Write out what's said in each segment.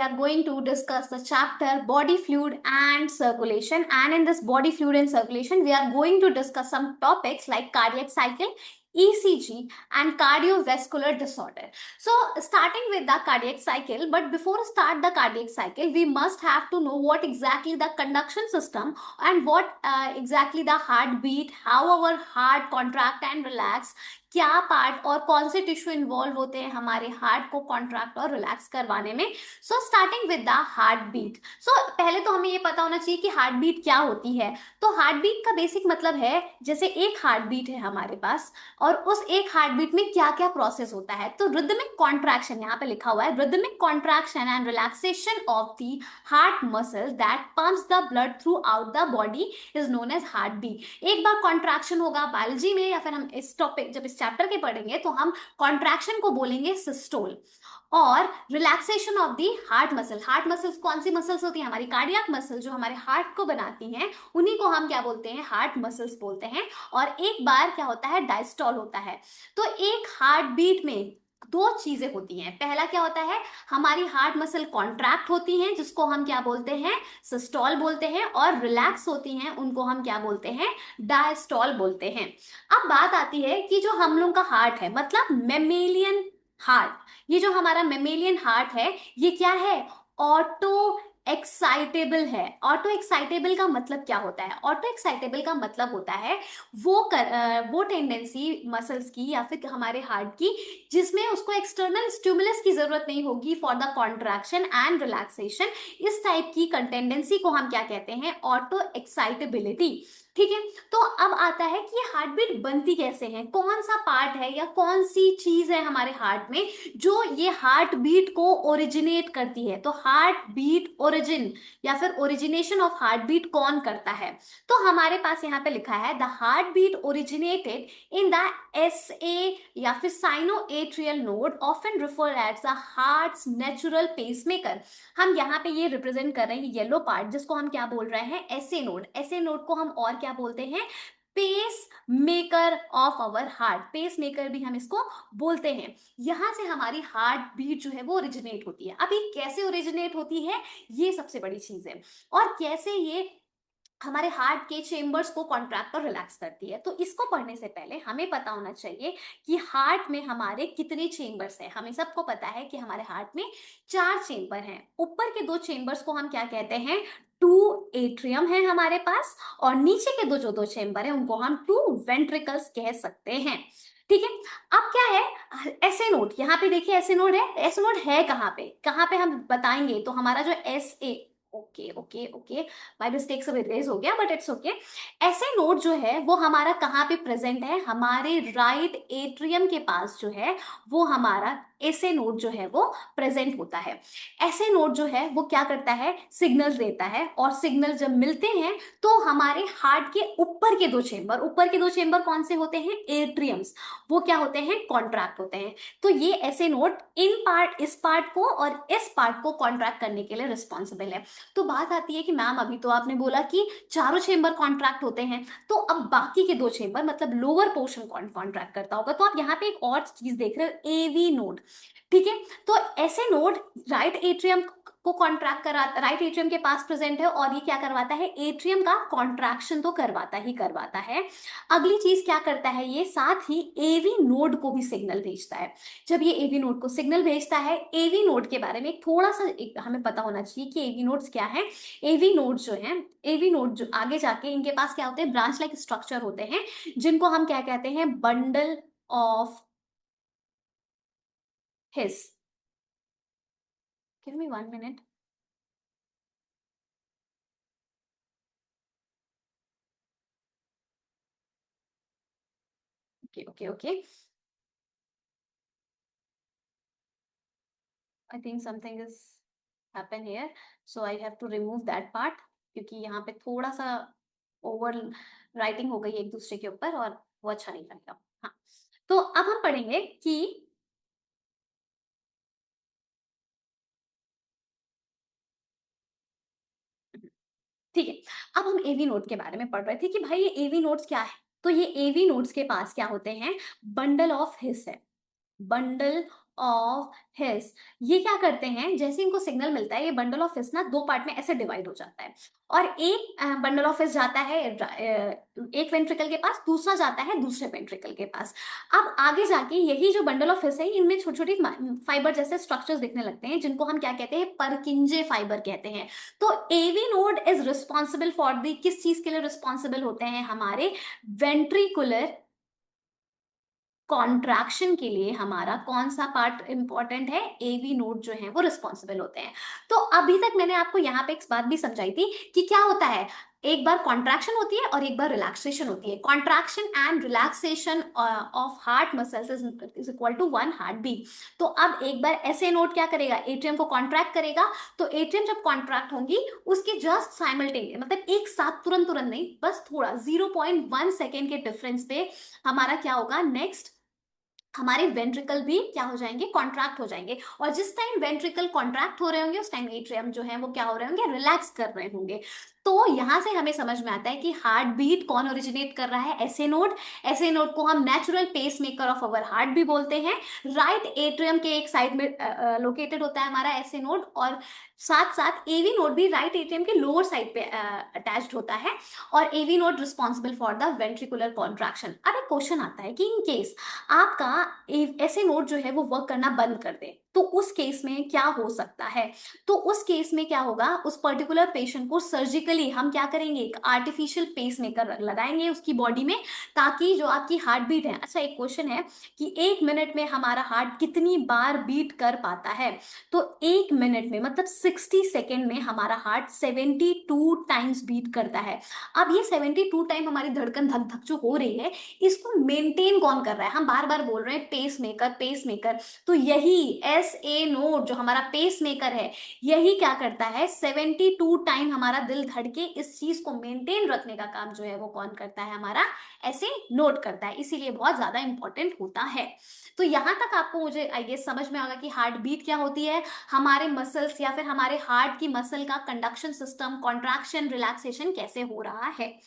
are going to discuss the chapter body fluid and circulation. And in this body fluid and circulation, we are going to discuss some topics like cardiac cycle, ECG, and cardiovascular disorder. So, starting with the cardiac cycle, but before start the cardiac cycle, we must have to know what exactly the conduction system and what exactly the heartbeat, how our heart contract and relax, क्या part और कौन से tissue involve होते हैं हमारे heart को contract और relax करवाने में. So starting with the heart beat. सो पहले तो हमें ये पता होना चाहिए कि हार्ट बीट क्या होती है. तो हार्ट बीट का बेसिक मतलब है जैसे एक हार्ट बीट है हमारे पास और उस एक हार्ट बीट में क्या क्या प्रोसेस होता है. तो रिदमिक कॉन्ट्रैक्शन यहाँ पे लिखा हुआ है, rhythmic contraction and relaxation of the heart muscle that pumps the blood through out the body is known as heart beat. एक बार कॉन्ट्रैक्शन होगा बायोलॉजी में या फिर हम इस टॉपिक जब इस चैप्टर के पढ़ेंगे तो हम कॉन्ट्रैक्शन को बोलेंगे सिस्टोल. और relaxation of the heart muscle, heart muscles कौन सी मसल्स होती हैं, हमारी कार्डियक मसल जो हमारे हार्ट को बनाती हैं उन्हीं को हम क्या बोलते हैं, हार्ट मसल्स बोलते हैं. और एक बार क्या होता है, डायस्टॉल होता है. तो एक हार्ट बीट में दो चीजें होती हैं. पहला क्या होता है, हमारी हार्ट मसल कॉन्ट्रैक्ट होती हैं जिसको हम क्या बोलते हैं, सिस्टॉल बोलते हैं. और रिलैक्स होती हैं उनको हम क्या बोलते हैं, डायस्टॉल बोलते हैं. अब बात आती है कि जो हम लोग का हार्ट है मतलब मेमेलियन हार्ट, ये जो हमारा मेमेलियन हार्ट है ये क्या है, ऑटो एक्साइटेबल है. ऑटो एक्साइटेबल का मतलब क्या होता है, ऑटो एक्साइटेबल का मतलब होता है वो टेंडेंसी मसल्स की या फिर हमारे हार्ट की जिसमें उसको एक्सटर्नल स्टिमुलस की जरूरत नहीं होगी for the contraction and relaxation. इस टाइप की टेंडेंसी को हम क्या कहते हैं, ऑटो एक्साइटेबिलिटी. ठीक है. तो अब आता है कि ये हार्ट बीट बनती कैसे है, कौन सा पार्ट है या कौन सी चीज है हमारे हार्ट में जो ये हार्ट बीट को ओरिजिनेट करती है. तो हार्ट बीट ओरिजिन या फिर ओरिजिनेशन ऑफ हार्ट बीट कौन करता है. तो हमारे पास यहाँ पे लिखा है the heart beat originated in the SA या फिर sino atrial node often refer as the heart's natural pacemaker. हम यहाँ पे ये रिप्रेजेंट कर रहे हैं येलो पार्ट जिसको हम क्या बोल रहे हैं, SA नोड. SA नोड को हम और क्या बोलते हैं, pace maker of our heart. Pace maker भी हम इसको बोलते हैं. यहां से हमारी हार्ट बीट जो है वो ओरिजिनेट होती है. अभी कैसे ओरिजिनेट होती है ये सबसे बड़ी चीज है, और कैसे ये हमारे हार्ट के चेंबर्स को कॉन्ट्रैक्ट और रिलैक्स करती है. तो इसको पढ़ने से पहले हमें पता होना चाहिए कि हार्ट में हमारे कितने चेंबर्स हैं. हमें सबको पता है कि हमारे हार्ट में 4 चेंबर हैं. ऊपर के 2 चेंबर्स को हम क्या कहते हैं, 2 एट्रियम है हमारे पास, और नीचे के जो दो चेंबर है उनको हम 2 वेंट्रिकल्स कह सकते हैं. ठीक है. अब क्या है, ऐसे नोड, यहाँ पे देखिए ऐसे नोड है. ऐसे नोड है कहाँ पे हम बताएंगे. तो हमारा जो SA, okay okay okay, by mistake से इरेज हो गया बट इट्स ओके. ऐसे नोड जो है वो हमारा कहाँ पे प्रेजेंट है, हमारे राइट एट्रियम के पास जो है वो हमारा ऐसे नोड जो है वो प्रेजेंट होता है. ऐसे नोड जो है वो क्या करता है, सिग्नल देता है, और सिग्नल जब मिलते हैं तो हमारे हार्ट के ऊपर के 2 चेंबर, ऊपर के 2 चेंबर कौन से होते हैं, एट्रियम्स, वो क्या होते हैं, कॉन्ट्रैक्ट होते हैं. तो ये ऐसे नोड इन पार्ट, इस पार्ट को और इस पार्ट को कॉन्ट्रैक्ट करने के लिए रिस्पॉन्सिबल है. तो बात आती है कि मैम अभी तो आपने बोला कि चारों चेंबर कॉन्ट्रैक्ट होते हैं, तो अब बाकी के 2 चेंबर मतलब लोअर पोर्शन कौन कॉन्ट्रैक्ट करता होगा. तो आप यहाँ पे एक और चीज देख रहे हो, AV नोड. ठीक है. तो ऐसे नोड राइट एट्रियम को कॉन्ट्रैक्ट करा, राइट एट्रियम के पास प्रेजेंट है, और ये क्या करवाता है, एट्रियम का कॉन्ट्रैक्शन तो करवाता है. अगली चीज क्या करता है, ये साथ ही AV नोड को भी सिग्नल भेजता है. जब ये AV नोड को सिग्नल भेजता है, AV नोड के बारे में थोड़ा सा हमें पता होना चाहिए कि AV नोड्स क्या है. AV नोड जो है, AV नोड जो आगे जाके इनके पास क्या होते हैं, ब्रांच लाइक स्ट्रक्चर होते हैं जिनको हम क्या कहते हैं, bundle of his. Give me 1 minute. Okay okay okay, I think something is happen here, so I have to remove that part क्योंकि यहाँ पे थोड़ा सा ओवर राइटिंग हो गई एक दूसरे के ऊपर और वो अच्छा नहीं लगता. हाँ. तो अब हम पढ़ेंगे कि ठीक है, अब हम AV नोड के बारे में पढ़ रहे थे कि भाई ये AV नोड्स क्या है. तो ये AV नोड्स के पास क्या होते हैं, बंडल ऑफ हिस है. बंडल ऑफ हिस। ये क्या करते हैं, जैसे इनको सिग्नल मिलता है, ये बंडल ऑफ हिस ना दो पार्ट में ऐसे डिवाइड हो जाता है, और एक बंडल ऑफ हिस जाता है एक वेंट्रिकल के पास, दूसरा जाता है दूसरे वेंट्रिकल के पास। अब आगे जाके यही जो बंडल ऑफ हिस है, इनमें छोटी छोटी फाइबर जैसे स्ट्रक्चर्स दिखने लगते हैं, जिनको हम क्या कहते हैं, परकिंजे फाइबर कहते हैं। तो AV node is responsible for the, किस चीज के लिए रिस्पॉन्सिबल होते हैं, हमारे वेंट्रिकुलर कॉन्ट्रैक्शन के लिए हमारा कौन सा पार्ट इंपॉर्टेंट है, एवी नोड जो है वो रिस्पॉन्सिबल होते हैं। तो अभी तक मैंने आपको यहाँ पे एक बात भी समझाई थी कि क्या होता है, एक बार कॉन्ट्रैक्शन होती है और एक बार रिलैक्सेशन होती है। Contraction and relaxation of heart muscles is equal to one heart beat. तो अब एक बार ऐसे नोड क्या करेगा, एट्रियम को कॉन्ट्रैक्ट करेगा, तो एट्रियम जब कॉन्ट्रैक्ट होंगी उसके जस्ट साइमल्टेनियस, मतलब एक साथ तुरंत तुरंत नहीं, बस थोड़ा 0.1 सेकेंड के डिफरेंस पे हमारा क्या होगा, नेक्स्ट हमारे वेंट्रिकल भी क्या हो जाएंगे, कॉन्ट्रैक्ट हो जाएंगे। और जिस टाइम वेंट्रिकल कॉन्ट्रैक्ट हो रहे होंगे उस टाइम एट्रियम जो है वो क्या हो रहे होंगे, रिलैक्स कर रहे होंगे। तो यहां से हमें समझ में आता है कि हार्ट बीट कौन ओरिजिनेट कर रहा है, ऐसे नोड। ऐसे नोड को हम natural pace maker of our heart भी बोलते हैं। राइट एट्रियम के एक साइड में लोकेटेड होता है हमारा ऐसे नोड, और साथ साथ एवी नोड भी राइट एट्रियम के लोअर साइड पे अटैच्ड होता है, और AV node responsible for the ventricular contraction. अब एक क्वेश्चन आता है कि इन केस आपका ऐसे नोड जो है वो वर्क करना बंद कर दे, तो उस केस में क्या हो सकता है। तो उस केस में क्या होगा, उस पर्टिकुलर पेशेंट को सर्जिकली हम क्या करेंगे, एक आर्टिफिशियल पेस मेकर लगाएंगे उसकी बॉडी में, ताकि जो आपकी हार्ट बीट है, अच्छा एक क्वेश्चन है कि एक मिनट में हमारा हार्ट कितनी बार बीट कर पाता है। तो एक मिनट में मतलब 60 सेकेंड में हमारा हार्ट 72 टाइम्स बीट करता है। अब ये 72 टाइम हमारी धड़कन धक धक जो हो रही है, इसको मेंटेन कौन कर रहा है, हम बार बार बोल रहे हैं पेस मेकर पेस मेकर। तो यही एस ए नोड जो हमारा पेस मेकर है, यही क्या करता है, 72 टाइम हमारा दिल धड़के इस चीज को मेंटेन रखने का काम जो है वो कौन करता है, हमारा ऐसे नोट करता है, इसीलिए बहुत ज्यादा इंपॉर्टेंट होता है। तो यहां तक आपको, मुझे आई गेस समझ में आएगा कि हार्ट बीट क्या होती है, हमारे मसल्स या फिर हमारे हार्ट की मसल का कंडक्शन सिस्टम, कॉन्ट्रैक्शन रिलैक्सेशन कैसे हो रहा है।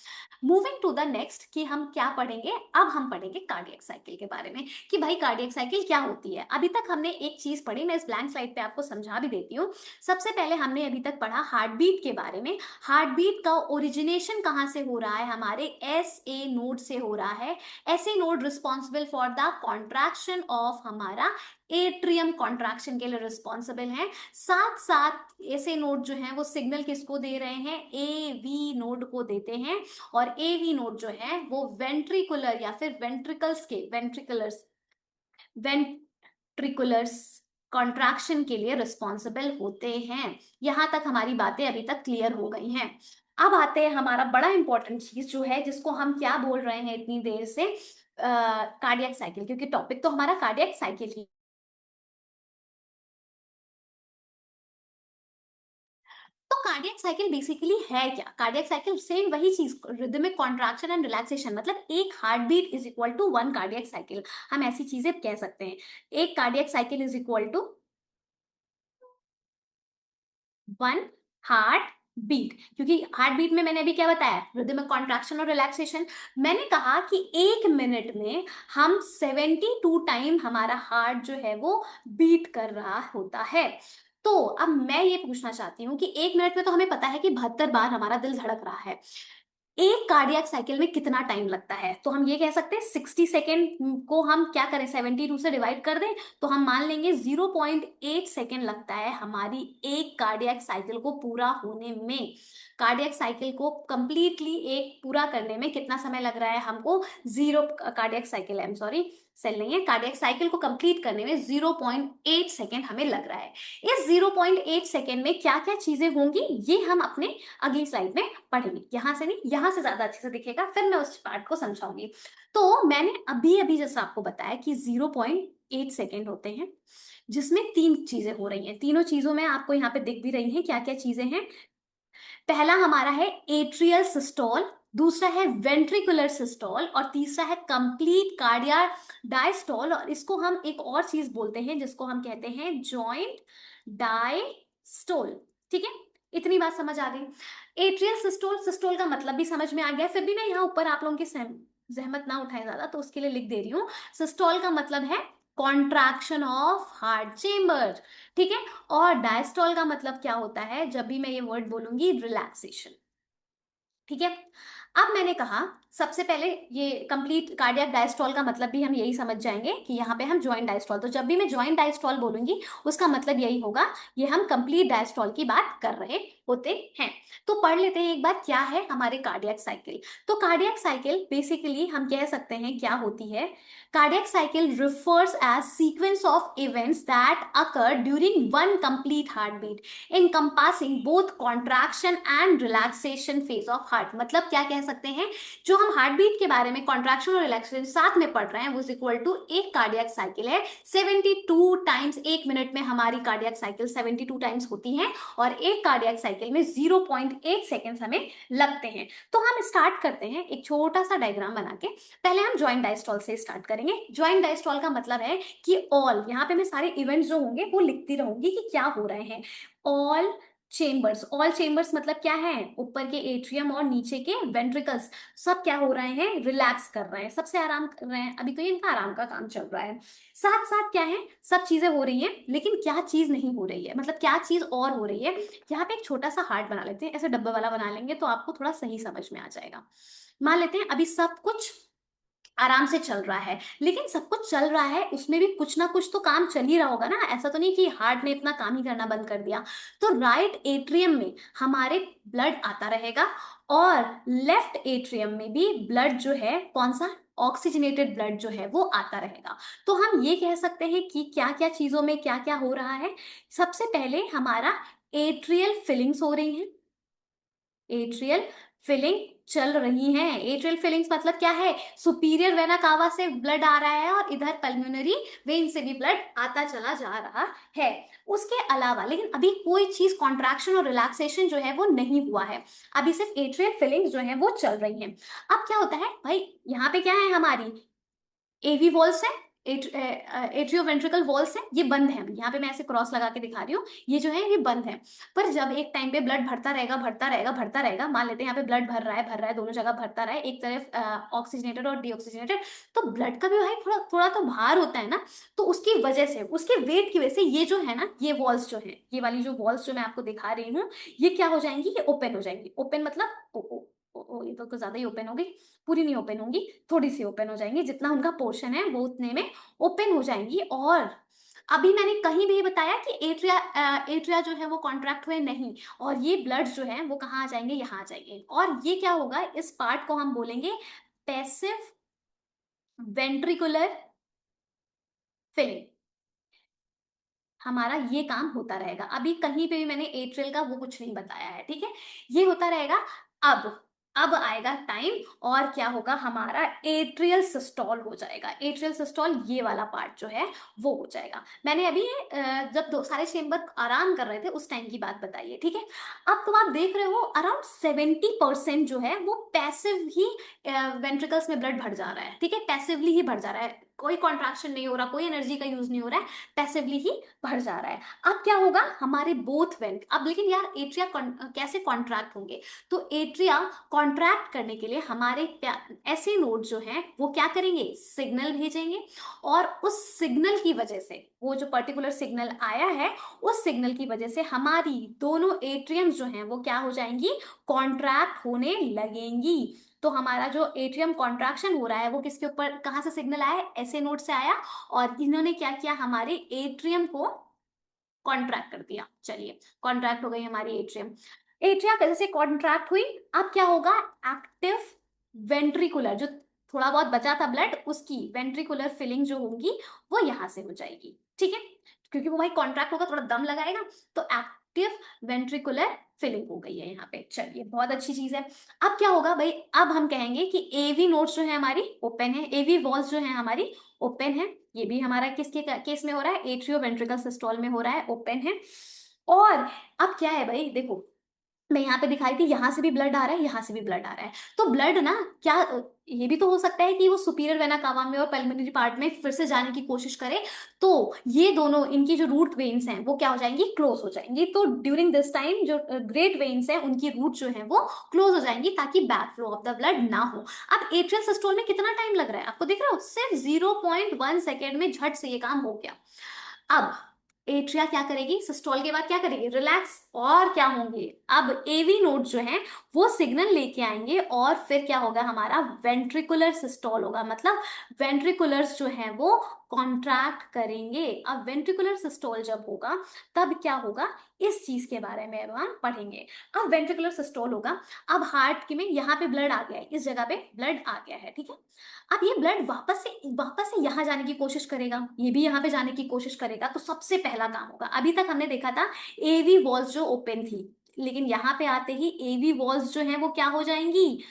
मूविंग टू द नेक्स्ट कि हम क्या पढ़ेंगे, अब हम पढ़ेंगे कार्डियक साइकिल के बारे में, कि भाई कार्डियक साइकिल क्या होती है। अभी तक हमने एक चीज पढ़ी, मैं इस ब्लैंक स्लाइड पे आपको समझा भी देती हूँ। सबसे पहले हमने अभी तक पढ़ा हार्ट बीट के बारे में। हार्ट बीट का ओरिजिनेशन कहाँ से हो रहा है, हमारे एस ए नोड से हो रहा है। S A node responsible for the contraction of हमारा एट्रियम, कॉन्ट्रैक्शन के लिए रिस्पॉन्सिबल है। साथ साथ ऐसे नोड जो है वो सिग्नल किसको दे रहे हैं, ए वी नोड को देते हैं। और एवी नोड जो है वो वेंट्रिकुलर या फिर वेंट्रिकल्स के वेंट्रिकुलर्स कॉन्ट्रैक्शन के लिए रिस्पॉन्सिबल होते हैं। यहां तक हमारी बातें अभी तक क्लियर हो गई हैं। अब आते हैं हमारा बड़ा इंपॉर्टेंट चीज जो है, जिसको हम क्या बोल रहे हैं इतनी देर से, कार्डियक साइकिल, क्योंकि टॉपिक तो हमारा कार्डियक साइकिल ही। तो कार्डियक साइकिल बेसिकली है क्या, कार्डियक साइकिल सेम वही चीज, रिदमिक कॉन्ट्रैक्शन एंड रिलैक्सेशन, मतलब एक heart beat is equal to one cardiac cycle, हम ऐसी चीजें कह सकते हैं। एक cardiac cycle is equal to one heart beat, क्योंकि हार्ट बीट में मैंने अभी क्या बताया, रिदमिक कॉन्ट्रैक्शन और रिलैक्सेशन। मैंने कहा कि एक मिनट में हम 72 टाइम हमारा हार्ट जो है वो बीट कर रहा होता है। तो अब मैं ये पूछना चाहती हूँ कि एक मिनट में तो हमें पता है कि 72 बार हमारा दिल धड़क रहा है, एक कार्डियक साइकिल में कितना टाइम लगता है। तो हम ये कह सकते हैं 60 सेकेंड को हम क्या करें, 72 से डिवाइड कर दें, तो हम मान लेंगे 0.8 सेकेंड लगता है हमारी एक कार्डियक साइकिल को पूरा होने में। कार्डियक साइकिल को कंप्लीटली एक पूरा करने में कितना समय लग रहा है हमको, zero cardiac cycle, I am sorry, cell नहीं है, कार्डियक साइकिल को कंप्लीट करने में 0.8 सेकेंड हमें लग रहा है। इस 0.8 सेकेंड में क्या क्या चीजें होंगी, ये हम अपने अगली स्लाइड में पढ़ेंगे। यहां से नहीं, यहां से ज्यादा अच्छे से दिखेगा, फिर मैं उस पार्ट को समझाऊंगी। तो मैंने अभी अभी जैसा आपको बताया कि 0.8 सेकेंड होते हैं, जिसमें तीन चीजें हो रही हैं। तीनों चीजों में आपको यहाँ पे दिख भी रही हैं क्या क्या चीजें हैं। पहला हमारा है एट्रियल सिस्टोल, दूसरा है वेंट्रिकुलर सिस्टोल, और तीसरा है कंप्लीट कार्डिया डायस्टोल, और इसको हम एक और चीज बोलते हैं जिसको हम कहते हैं जॉइंट डायस्टोल। ठीक है, इतनी बात समझ आ गई। एट्रियल सिस्टोल, सिस्टोल का मतलब भी समझ में आ गया, फिर भी मैं यहाँ ऊपर आप लोगों की जहमत ना उठाए ज्यादा, तो उसके लिए लिख दे रही हूँ। सिस्टोल का मतलब है कॉन्ट्रैक्शन ऑफ हार्ट चेम्बर, ठीक है। और डायस्टॉल का मतलब क्या होता है, जब भी मैं ये वर्ड बोलूंगी, रिलैक्सेशन, ठीक है। अब मैंने कहा सबसे पहले ये कंप्लीट कार्डियक डायस्टॉल का मतलब भी हम यही समझ जाएंगे कि यहाँ पे हम ज्वाइंट डायस्टॉल, तो जब भी मैं ज्वाइंट डायस्टॉल बोलूंगी उसका मतलब यही होगा, ये हम कंप्लीट डायस्टॉल की बात कर रहे होते हैं। तो पढ़ लेते हैं एक बार क्या है हमारे कार्डियक साइकिल। तो कार्डियक साइकिल बेसिकली हम कह सकते हैं क्या होती है। Cardiac cycle refers as sequence of events that occur during one complete heartbeat encompassing both contraction and relaxation phase of heart। मतलब क्या कह सकते हैं, जो हम हार्ट बीट के बारे में कॉन्ट्रैक्शन और रिलैक्सेशन साथ में पढ़ रहे हैं वो इज इक्वल टू एक कार्डियक साइकिल है। 72 टाइम्स एक मिनट में हमारी कार्डियक साइकिल 72 टाइम्स होती है और एक कार्डियक साइकिल में 0.8 सेकेंड्स हमें लगते हैं। तो हम स्टार्ट करते हैं एक छोटा सा डायग्राम बना के। पहले हम ज्वाइंट डायस्टॉल से स्टार्ट करेंगे। ज्वाइंट डायस्टॉल का मतलब है कि ऑल, यहाँ पे मैं सारे इवेंट्स जो होंगे वो लिखती रहूंगी कि क्या हो रहे हैं। ऑल चेम्बर्स, ऑल चेम्बर्स मतलब क्या है, ऊपर के एट्रियम और नीचे के वेंट्रिकल्स सब क्या हो रहे हैं, रिलैक्स कर रहे हैं, सबसे आराम कर रहे हैं। अभी तो इनका आराम का काम चल रहा है। साथ साथ क्या है, सब चीजें हो रही हैं, लेकिन क्या चीज नहीं हो रही है, मतलब क्या चीज और हो रही है। यहाँ पे एक छोटा सा हार्ट बना लेते हैं, ऐसे डब्बा वाला बना लेंगे तो आपको थोड़ा सही समझ में आ जाएगा। मान लेते हैं अभी सब कुछ आराम से चल रहा है, लेकिन सब कुछ चल रहा है उसमें भी कुछ ना कुछ तो काम चल ही रहा होगा ना, ऐसा तो नहीं कि हार्ट ने इतना काम ही करना बंद कर दिया। तो राइट एट्रियम में हमारे ब्लड आता रहेगा और लेफ्ट एट्रियम में भी ब्लड जो है, कौन सा, ऑक्सीजनेटेड ब्लड जो है वो आता रहेगा। तो हम ये कह सकते हैं कि क्या क्या चीजों में क्या क्या हो रहा है। सबसे पहले हमारा एट्रियल फिलिंग्स हो रही हैं, एट्रियल फिलिंग चल रही है। एट्रियल फिलिंग्स मतलब क्या है, सुपीरियर वेना कावा से ब्लड आ रहा है और इधर पल्मोनरी वेन से भी ब्लड आता चला जा रहा है। उसके अलावा लेकिन अभी कोई चीज कॉन्ट्रैक्शन और रिलैक्सेशन जो है वो नहीं हुआ है, अभी सिर्फ एट्रियल फिलिंग्स जो है वो चल रही हैं। अब क्या होता है भाई, यहाँ पे क्या है, हमारी एवी वॉल्स है, एट्रियो वेंट्रिकल वॉल्स है, ये बंद है। यहाँ पे मैं ऐसे क्रॉस लगा के दिखा रही हूँ, ये जो है ये बंद है। पर जब एक टाइम पे ब्लड भरता रहेगा भरता रहेगा भरता रहेगा, मान लेते हैं यहाँ पे ब्लड भर रहा है दोनों जगह भरता रहा है, एक तरफ ऑक्सीजनेटेड और डीऑक्सीजनेटेड, तो ब्लड का भी भाई थोड़ा थोड़ा तो भार होता है ना। तो उसकी वजह से, उसके वेट की वजह से ये जो है ना, ये वॉल्स जो है, ये वाली जो वॉल्स जो मैं आपको दिखा रही हूँ, ये क्या हो जाएंगी, ये ओपन हो जाएंगी। ओपन मतलब ये तो कुछ ज्यादा ही ओपन हो गई, पूरी नहीं ओपन होंगी, थोड़ी सी ओपन हो जाएंगी, जितना उनका पोर्शन है वो उतने में ओपन हो जाएंगी। और अभी मैंने कहीं भी ये बताया कि एट्रिया, एट्रिया जो है वो कॉन्ट्रैक्ट हुए नहीं, और ये ब्लड जो है वो कहाँ आ जाएंगे, यहाँ आ जाएंगे। और ये क्या होगा, इस पार्ट को हम बोलेंगे पैसिव वेंट्रिकुलर फिलिंग। हमारा ये काम होता रहेगा, अभी कहीं पे भी मैंने एट्रियल का वो कुछ नहीं बताया है, ठीक है, ये होता रहेगा। अब अब आएगा टाइम और क्या होगा, हमारा एट्रियल सिस्टोल हो जाएगा। एट्रियल सिस्टोल ये वाला पार्ट जो है वो हो जाएगा। मैंने अभी जब दो सारे चेम्बर आराम कर रहे थे उस टाइम की बात बताई है, ठीक है। अब तुम आप देख रहे हो अराउंड 70% जो है वो पैसिव ही वेंट्रिकल्स में ब्लड भर जा रहा है, ठीक है, पैसिवली ही भर जा रहा है, कोई कॉन्ट्रैक्शन नहीं हो रहा, कोई एनर्जी का यूज नहीं हो रहा है, पैसिवली ही बढ़ जा रहा है। अब क्या होगा, हमारे बोथ वेंट, अब लेकिन यार एट्रिया कैसे कॉन्ट्रैक्ट होंगे, तो एट्रिया कॉन्ट्रैक्ट करने के लिए हमारे ऐसे नोड जो हैं वो क्या करेंगे, सिग्नल भेजेंगे। और उस सिग्नल की वजह से, वो जो पर्टिकुलर सिग्नल आया है उस सिग्नल की वजह से हमारी दोनों एट्रियम्स जो हैं वो क्या हो जाएंगी, कॉन्ट्रैक्ट होने लगेंगी। तो हमारा जो एट्रियम कॉन्ट्रैक्शन हो रहा है वो किसके ऊपर, कहाँ से सिग्नल आया, ऐसे नोड से आया, और इन्होंने क्या किया, हमारे एट्रियम को कॉन्ट्रैक्ट कर दिया। चलिए, कॉन्ट्रैक्ट हो गई हमारी एट्रियम, एट्रिया कैसे कॉन्ट्रैक्ट हुई। अब क्या होगा, एक्टिव वेंट्रिकुलर, जो थोड़ा बहुत बचा था ब्लड, उसकी वेंट्रिकुलर फिलिंग जो होगी वो यहां से हो जाएगी, ठीक है, क्योंकि वो भाई कॉन्ट्रैक्ट होगा, थोड़ा दम लगाएगा, तो एक्टिव वेंट्रिकुलर फिलिंग हो गई है यहाँ पे। चलिए, बहुत अच्छी चीज है। अब क्या होगा भाई, अब हम कहेंगे कि एवी नोड्स जो है हमारी ओपन है, एवी वॉल्स जो है हमारी ओपन है। ये भी हमारा किसके केस में हो रहा है, एट्रियो वेंट्रिकल सिस्टोल में हो रहा है, ओपन है। और अब क्या है भाई देखो, मैं यहाँ पे दिखा रही थी, यहाँ से भी ब्लड आ रहा है, यहाँ से भी ब्लड आ रहा है। तो ब्लड ना क्या ये भी तो हो सकता है कि वो सुपीरियर वेना कावा में और पल्मोनरी पार्ट में फिर से जाने की कोशिश करे, तो ये दोनों इनकी जो रूट वेन्स हैं वो क्या हो जाएंगी, क्लोज हो जाएंगी। तो ड्यूरिंग दिस टाइम जो ग्रेट वेन्स हैं उनकी रूट जो है वो क्लोज हो जाएंगी ताकि back flow of the blood ना हो। अब एट्रियल सिस्टोल में कितना टाइम लग रहा है आपको दिख रहा हो, सिर्फ 0.1 सेकेंड में झट से ये काम हो गया। अब एट्रिया क्या करेगी, सिस्टोल के बाद क्या करेगी, रिलैक्स, और क्या होंगे, अब एवी नोड जो है वो सिग्नल लेके आएंगे और फिर क्या होगा, हमारा वेंट्रिकुलर सिस्टोल होगा, मतलब वेंट्रिकुलर्स जो है वो कॉन्ट्रैक्ट करेंगे। अब वेंट्रिकुलर सिस्टोल जब होगा तब क्या होगा, इस चीज के बारे में अब हम पढ़ेंगे। अब वेंट्रिकुलर सिस्टोल होगा, अब हार्ट के में यहाँ पे ब्लड आ गया है, इस जगह पे ब्लड आ गया है, ठीक है। अब ये ब्लड वापस से यहाँ जाने की कोशिश करेगा, ये भी यहाँ पे जाने की कोशिश करेगा, तो सबसे पहला काम होगा, अभी तक हमने देखा था एवी वॉल्स जो ओपन थी, लेकिन यहाँ पे आते ही एवी वॉल्स जो है वो क्या हो जाएंगी,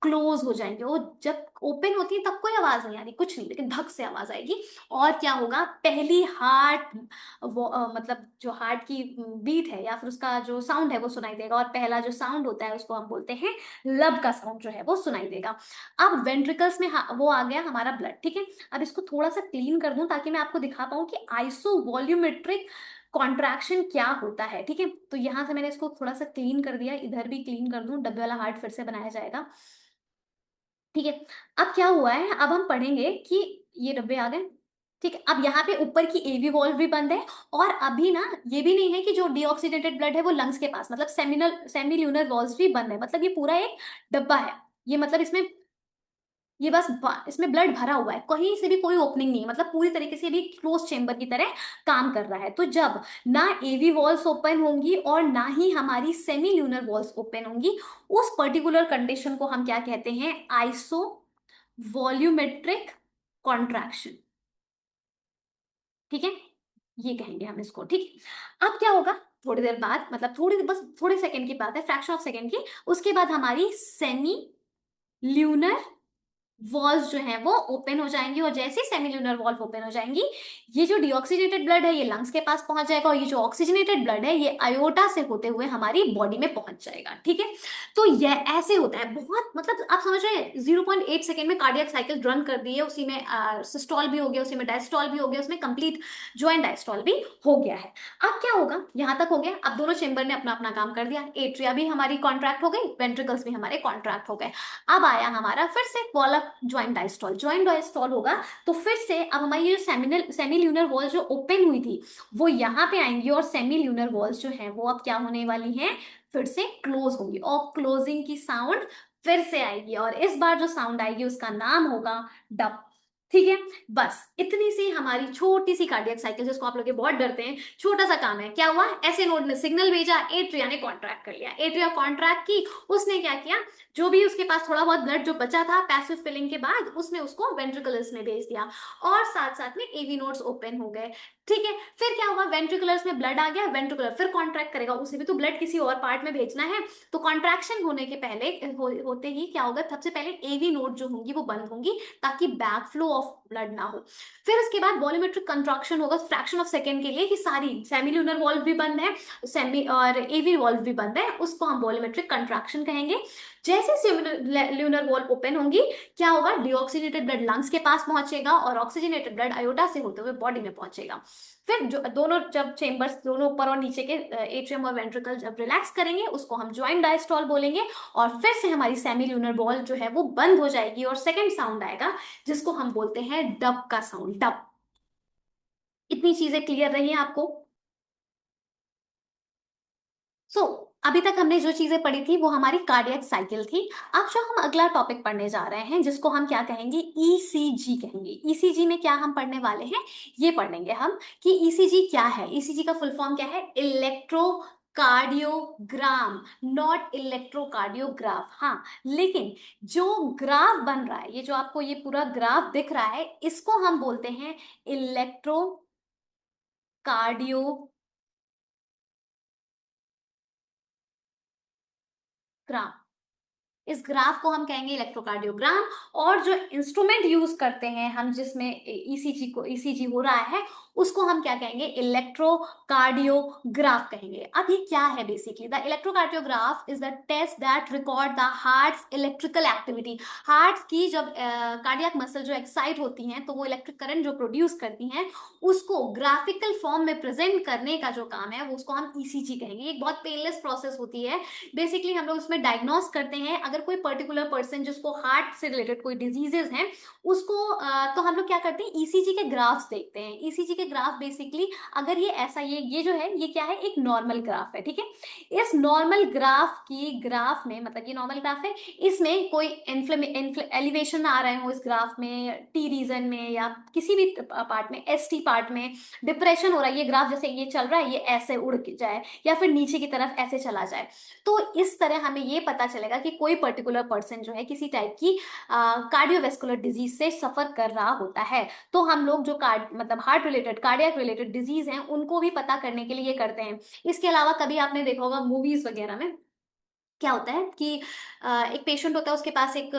क्लोज हो जाएंगे। वो जब ओपन होती है तब कोई आवाज नहीं आ रही, कुछ नहीं, लेकिन धक से आवाज आएगी। और क्या होगा, पहली हार्ट वो मतलब जो हार्ट की बीट है या फिर उसका जो साउंड है वो सुनाई देगा, और पहला जो साउंड होता है उसको हम बोलते हैं लब का साउंड जो है वो सुनाई देगा। अब वेंट्रिकल्स में वो आ गया हमारा ब्लड, ठीक है। अब इसको थोड़ा सा क्लीन कर दूं ताकि मैं आपको दिखा पाऊं कि आइसो वॉल्यूमेट्रिक कॉन्ट्रैक्शन क्या होता है, ठीक है। तो यहां से मैंने इसको थोड़ा सा क्लीन कर दिया, इधर भी क्लीन कर दूं, डब्बे वाला हार्ट फिर से बनाया जाएगा, ठीक है। अब क्या हुआ है, अब हम पढ़ेंगे कि ये डब्बे आ गए, ठीक है। अब यहाँ पे ऊपर की एवी वॉल्व भी बंद है, और अभी ना ये भी नहीं है कि जो डीऑक्सीडेटेड ब्लड है वो लंग्स के पास, मतलब सेमिल्यूनर वॉल्व भी बंद है, मतलब ये पूरा एक डब्बा है। ये मतलब इसमें ये बस इसमें ब्लड भरा हुआ है, कहीं से भी कोई ओपनिंग नहीं है, मतलब पूरी तरीके से भी क्लोज चेंबर की तरह काम कर रहा है। तो जब ना एवी वॉल्स ओपन होंगी और ना ही हमारी सेमी ल्यूनर वॉल्स ओपन होंगी, उस पर्टिकुलर कंडीशन को हम क्या कहते हैं, आइसो वॉल्यूमेट्रिक कॉन्ट्रैक्शन, ठीक है, ये कहेंगे हम इसको, ठीक है। अब क्या होगा, थोड़ी देर बाद, मतलब थोड़ी बस थोड़े सेकंड की बात है, फ्रैक्शन ऑफ सेकंड की, उसके बाद हमारी सेमी ल्यूनर वॉल्स जो है वो ओपन हो जाएंगी, और जैसे ही सेमिल्यूनर वॉल्व ओपन हो जाएंगी, ये जो डीऑक्सीडेटेड ब्लड है ये लंग्स के पास पहुंच जाएगा, और ये जो ऑक्सीजनेटेड ब्लड है ये आयोटा से होते हुए हमारी बॉडी में पहुंच जाएगा, ठीक है। तो ये ऐसे होता है, बहुत मतलब आप समझ रहे हैं, 0.8 सेकेंड में कार्डियक साइकिल रन कर दी है, उसी में सिस्टॉल भी हो गया, उसी में डायस्टॉल भी हो गया, उसमें कंप्लीट ज्वाइंट डायस्टॉल भी हो गया है। अब क्या होगा, यहां तक हो गया, अब दोनों चेंबर ने अपना अपना काम कर दिया, एट्रिया भी हमारी कॉन्ट्रैक्ट हो गई, वेंट्रिकल्स भी हमारे कॉन्ट्रैक्ट हो गए। अब आया हमारा फिर से Pollock joint diastole, joint diastole होगा, तो फिर से अब हमारी जो सेमी ल्यूनर वॉल्स जो ओपन हुई थी वो यहाँ पे आएंगी, और सेमी ल्यूनर वॉल्स जो है वो अब क्या होने वाली हैं, फिर से क्लोज होंगी, और क्लोजिंग की साउंड फिर से आएगी, और इस बार जो साउंड आएगी उसका नाम होगा डब, ठीक है। बस इतनी सी हमारी छोटी सी कार्डियक साइकिल, जिसको आप लोग बहुत डरते हैं, छोटा सा काम है। क्या हुआ, ऐसे नोड ने सिग्नल भेजा, एट्रिया ने कॉन्ट्रैक्ट कर लिया, एट्रिया कॉन्ट्रैक्ट की, उसने क्या किया, जो भी उसके पास थोड़ा बहुत ब्लड जो बचा था पैसिव फिलिंग के बाद, उसने उसको वेंट्रिकुलर्स में भेज दिया, और साथ साथ में एवी नोड्स ओपन हो गए, ठीक है। फिर क्या हुआ, वेंट्रिकुलर्स में ब्लड आ गया, वेंट्रिकुलर फिर कॉन्ट्रैक्ट करेगा, उसे भी तो ब्लड किसी और पार्ट में भेजना है, तो कॉन्ट्रैक्शन होने के पहले होते ही क्या होगा, सबसे पहले एवी नोड जो होंगी वो बंद होंगी ताकि बैक फ्लो ऑफ ब्लड ना हो। फिर उसके बाद वॉल्यूमेट्रिक कंट्रक्शन होगा फ्रैक्शन ऑफ सेकेंड के लिए, कि सारी सेमिल्यूनर वॉल्व भी बंद है, सेमी और एवी वॉल्व भी बंद है, उसको हम वॉल्यूमेट्रिक कंट्रैक्शन कहेंगे। जैसे सेमिल्यूनर वॉल्व ओपन होंगी, क्या होगा, डीऑक्सीनेटेड ब्लड लंग्स के पास पहुंचेगा, और ऑक्सीजनेटेड ब्लड आयोटा से होते हुए बॉडी में पहुंचेगा। फिर जो दोनों जब चेंबर्स दोनों ऊपर और नीचे के एट्रियम और वेंट्रिकल जब रिलैक्स करेंगे, उसको हम ज्वाइंट डायस्टॉल बोलेंगे, और फिर से हमारी सेमिल्यूनर वॉल जो है वो बंद हो जाएगी, और सेकंड साउंड आएगा जिसको हम बोलते हैं डब का साउंड, डब। इतनी चीजें क्लियर रही हैं आपको। सो अभी तक हमने जो चीजें पढ़ी थी वो हमारी कार्डियक साइकिल थी। अब जो हम अगला टॉपिक पढ़ने जा रहे हैं, जिसको हम क्या कहेंगे, ईसीजी कहेंगे। ईसीजी में क्या हम पढ़ने वाले हैं, ये पढ़ेंगे हम कि ईसीजी क्या है। ईसीजी का फुल फॉर्म क्या है, इलेक्ट्रो कार्डियोग्राम, नॉट इलेक्ट्रोकार्डियोग्राफ। हाँ, लेकिन जो ग्राफ बन रहा है, ये जो आपको ये पूरा ग्राफ दिख रहा है, इसको हम बोलते हैं इलेक्ट्रोकार्डियोग्राम, इस ग्राफ को हम कहेंगे इलेक्ट्रोकार्डियोग्राम। और जो इंस्ट्रूमेंट यूज करते हैं हम, जिसमें ईसीजी हो रहा है, उसको हम क्या कहेंगे, इलेक्ट्रोकार्डियोग्राफ कहेंगे। अब ये क्या है basically, the electrocardiograph is the test that record the heart electrical activity. Heart की जब कार्डियक मसल जो एक्साइट होती हैं, तो वो इलेक्ट्रिक करंट जो प्रोड्यूस करती हैं, उसको ग्राफिकल फॉर्म में प्रेजेंट करने का जो काम है, वो उसको हम ईसीजी कहेंगे। एक बहुत पेनलेस प्रोसेस होती है। बेसिकली हम लोग उसमें डायग्नोस करते हैं, अगर कोई पर्टिकुलर पर्सन जिसको हार्ट से रिलेटेड कोई डिजीजेस हैं, उसको तो हम लोग क्या करते हैं, ईसीजी के ग्राफ्स देखते हैं। ईसीजी के ग्राफ बेसिकली, अगर ये ऐसा, ये जो है, ये क्या है, एक नॉर्मल ग्राफ है, ठीक है। इस नॉर्मल ग्राफ की ग्राफ में, मतलब ये नॉर्मल ग्राफ है, इसमें कोई एलिवेशन आ रहे हो इस ग्राफ में, टी रीजन में या किसी भी पार्ट में, एस टी पार्ट में डिप्रेशन हो रहा है, ये ग्राफ जैसे ये चल रहा है, ये ऐसे उड़ जाए या फिर नीचे की तरफ ऐसे चला जाए, तो इस तरह हमें ये पता चलेगा कि कोई पर्टिकुलर पर्सन जो है किसी टाइप की कार्डियोवेस्कुलर डिजीज से सफर कर रहा होता है। तो हम लोग जो मतलब heart related, cardiac related disease हैं, उनको भी पता करने के लिए ये करते हैं। इसके अलावा कभी आपने देखा होगा मूवीज वगैरह में क्या होता है कि एक पेशेंट होता है, उसके पास एक